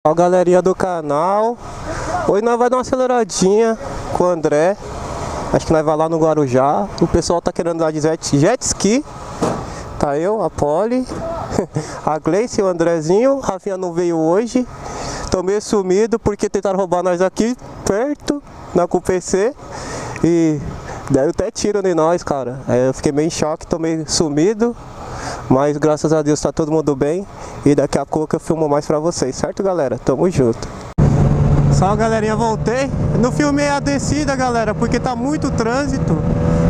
Ó, galerinha do canal, hoje nós vamos dar uma aceleradinha com o André. Acho que nós vamos lá no Guarujá. O pessoal tá querendo dar de jet ski. Tá eu, a Polly, a Gleice e o Andrezinho. Rafinha não veio hoje. Tô meio sumido porque tentaram roubar nós aqui perto, na CUPC. E deram até tiro em nós, cara. Aí eu fiquei meio em choque, tô meio sumido. Mas graças a Deus tá todo mundo bem. E daqui a pouco eu filmo mais pra vocês, certo, galera? Tamo junto. Salve, galerinha, voltei. Não filmei a descida, galera, porque tá muito trânsito.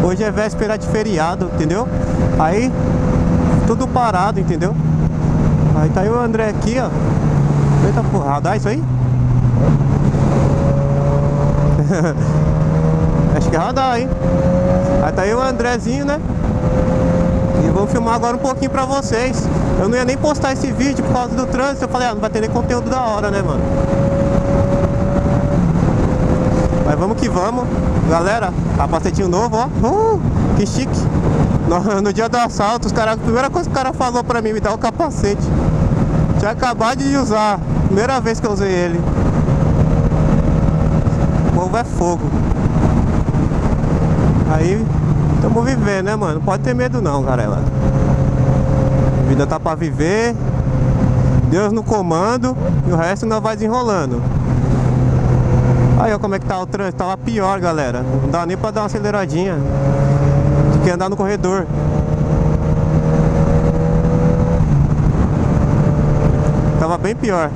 Hoje é véspera de feriado, entendeu? Aí, tudo parado, entendeu? Aí tá aí o André aqui, ó. Eita porra, radar isso aí? Acho que é radar, hein? Aí tá aí o Andrezinho, né? E vamos filmar agora um pouquinho pra vocês. Eu não ia nem postar esse vídeo por causa do trânsito. Eu falei, não vai ter nem conteúdo da hora, né, mano? Mas vamos que vamos. Galera, capacetinho novo, ó. Que chique. No dia do assalto, a primeira coisa que o cara falou pra mim, me dá o capacete. Tinha acabado de usar. Primeira vez que eu usei ele. O povo é fogo. Aí, tamo vivendo, né, mano? Não pode ter medo não, galera. A vida tá pra viver. Deus no comando. E o resto nós vai desenrolando. Aí, ó, como é que tá o trânsito. Tava pior, galera. Não dá nem pra dar uma aceleradinha. De que andar no corredor. Tava bem pior.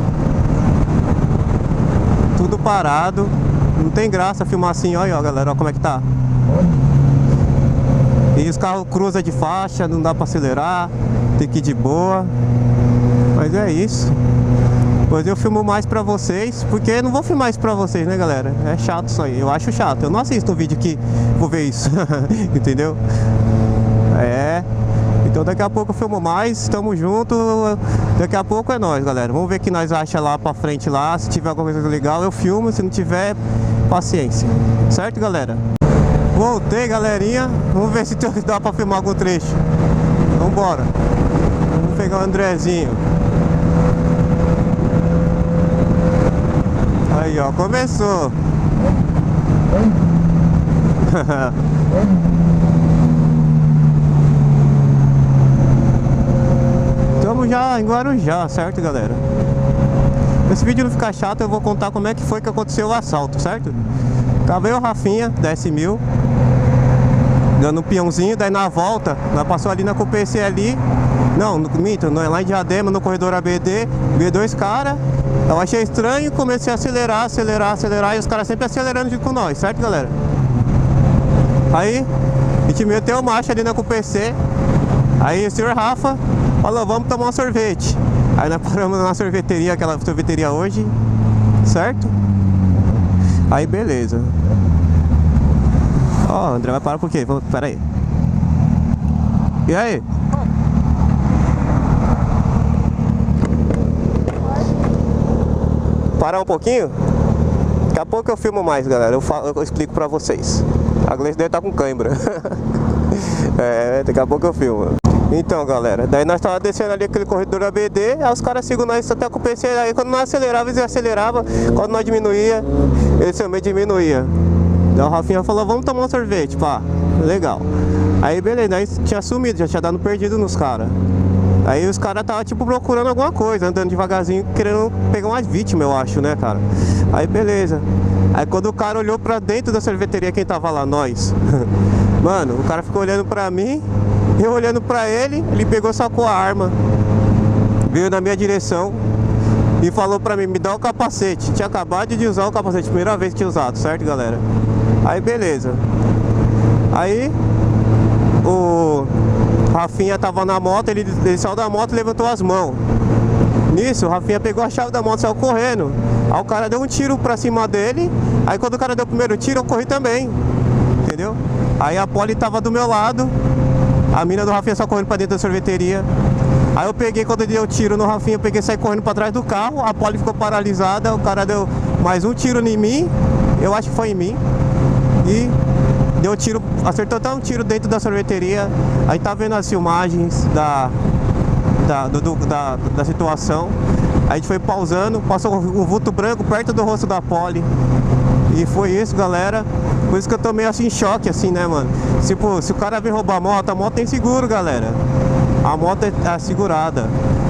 Tudo parado. Não tem graça filmar assim, olha, ó, galera, ó como é que tá. E os carros cruzam de faixa, não dá pra acelerar, tem que ir de boa. Mas é isso. Pois eu filmo mais pra vocês, porque eu não vou filmar isso pra vocês, né, galera? É chato isso aí, eu acho chato. Eu não assisto um vídeo que vou ver isso, entendeu? É. Então daqui a pouco eu filmo mais, tamo junto. Daqui a pouco é nóis, galera. Vamos ver o que nós achamos lá pra frente lá. Se tiver alguma coisa legal eu filmo, se não tiver, paciência. Certo, galera? Voltei, galerinha. Vamos ver se dá pra filmar algum trecho. Vambora. Vamos pegar o Andrezinho. Aí, ó, começou. Estamos já em Guarujá, certo, galera? Pra esse vídeo não ficar chato, eu vou contar como é que foi que aconteceu o assalto, certo? Tava eu, Rafinha, da S1000, dando um peãozinho, daí na volta, nós passou ali na CUPC ali. Não, minto, não é lá em Diadema, no corredor ABD, vi dois caras. Eu achei estranho, comecei a acelerar, e os caras sempre acelerando junto com nós, certo, galera? Aí, a gente meteu o marcha ali na CUPC. Aí o senhor Rafa falou, vamos tomar um sorvete. Aí nós paramos na sorveteria, aquela sorveteria hoje, certo? Aí beleza. Ó, André vai parar por quê? Pera aí. E aí? Parar um pouquinho? Daqui a pouco eu filmo mais, galera. Eu explico pra vocês. A Gleice deve estar com cãibra. É, daqui a pouco eu filmo. Então, galera, daí nós tava descendo ali aquele corredor ABD, aí os caras seguiam nós até com o PC, aí quando nós acelerava, eles aceleravam, quando nós diminuía, eles também diminuía. Daí o Rafinha falou, vamos tomar um sorvete, pá, legal. Aí beleza, nós tinha sumido, já tinha dado perdido nos caras. Aí os caras tava tipo procurando alguma coisa, andando devagarzinho, querendo pegar umas vítimas, eu acho, né, cara. Aí beleza. Aí quando o cara olhou pra dentro da sorveteria, quem tava lá? Nós. Mano, o cara ficou olhando pra mim, eu olhando pra ele, ele pegou, sacou a arma, veio na minha direção e falou pra mim, me dá o capacete. Tinha acabado de usar o capacete, primeira vez que tinha usado, certo, galera? Aí beleza. Aí o Rafinha tava na moto, ele saiu da moto e levantou as mãos. Nisso, o Rafinha pegou a chave da moto e saiu correndo. Aí o cara deu um tiro pra cima dele. Aí quando o cara deu o primeiro tiro, eu corri também. Entendeu? Aí a Polly tava do meu lado. A mina do Rafinha só correndo pra dentro da sorveteria. Aí eu peguei, quando ele deu tiro no Rafinha, eu peguei e saí correndo pra trás do carro. A Polly ficou paralisada. O cara deu mais um tiro em mim. Eu acho que foi em mim. E deu tiro, acertou até um tiro dentro da sorveteria. Aí tá vendo as filmagens da situação. A gente foi pausando, passou um vulto branco perto do rosto da Polly. E foi isso, galera. Por isso que eu tô meio assim em choque, assim, né, mano? Tipo, se o cara vir roubar a moto tem seguro, galera. A moto é segurada.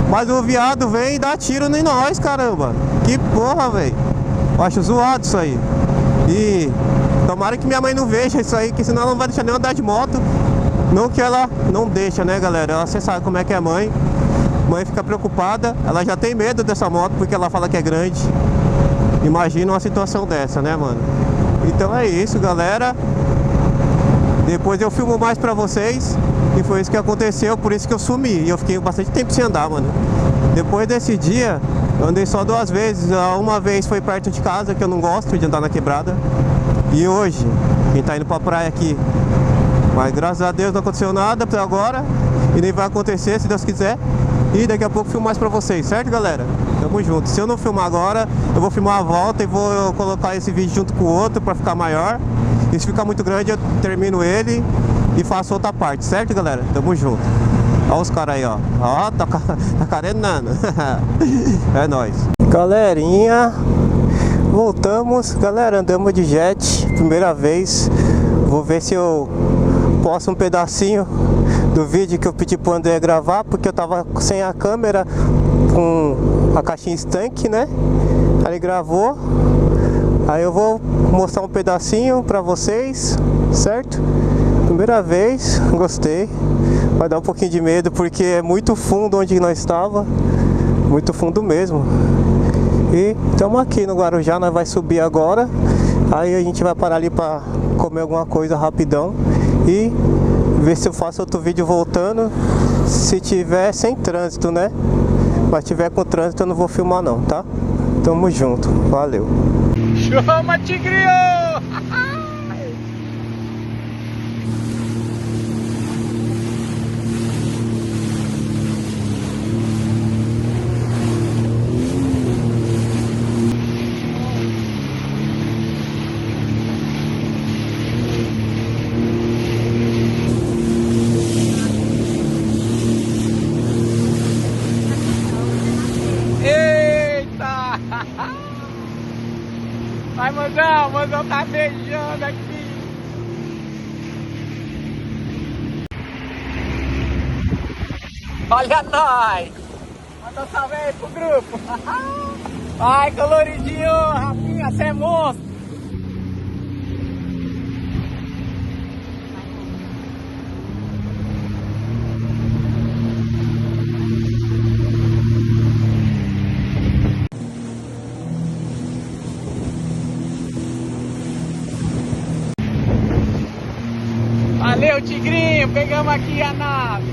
Mas o viado vem e dá tiro em nós, caramba. Que porra, velho. Eu acho zoado isso aí. E tomara que minha mãe não veja isso aí, que senão ela não vai deixar nem eu andar de moto. Não que ela não deixa, né, galera? Você sabe como é que é mãe. Mãe fica preocupada, ela já tem medo dessa moto porque ela fala que é grande. Imagina uma situação dessa, né, mano? Então é isso, galera. Depois eu filmo mais pra vocês. E foi isso que aconteceu, por isso que eu sumi. E eu fiquei bastante tempo sem andar, mano. Depois desse dia, eu andei só 2 vezes. Uma vez foi perto de casa, que eu não gosto de andar na quebrada. E hoje, quem tá indo pra praia aqui. Mas graças a Deus não aconteceu nada até agora. E nem vai acontecer, se Deus quiser. E daqui a pouco eu filmo mais pra vocês, certo, galera? Tamo junto. Se eu não filmar agora, eu vou filmar a volta e vou colocar esse vídeo junto com o outro pra ficar maior. E se ficar muito grande, eu termino ele e faço outra parte, certo, galera? Tamo junto. Olha os caras aí, ó. Ó, tá carenando. É nóis. Galerinha, voltamos. Galera, andamos de jet. Primeira vez. Vou ver se eu posto um pedacinho do vídeo que eu pedi pro André gravar, porque eu tava sem a câmera, com a caixinha estanque, né? Aí ele gravou. Aí eu vou mostrar um pedacinho pra vocês, certo? Primeira vez, gostei. Vai dar um pouquinho de medo porque é muito fundo onde nós estava, muito fundo mesmo. E estamos aqui no Guarujá, nós vai subir agora. Aí a gente vai parar ali pra comer alguma coisa rapidão e ver se eu faço outro vídeo voltando, se tiver sem trânsito, né? Mas tiver com trânsito eu não vou filmar não, tá? Tamo junto, valeu. Chama, tigrinho! Eita! Vai, Mozão tá beijando aqui. Olha nós! Manda um salve aí pro grupo. Vai, coloridinho, Rafinha, você é monstro. Valeu, tigrinho, pegamos aqui a nave.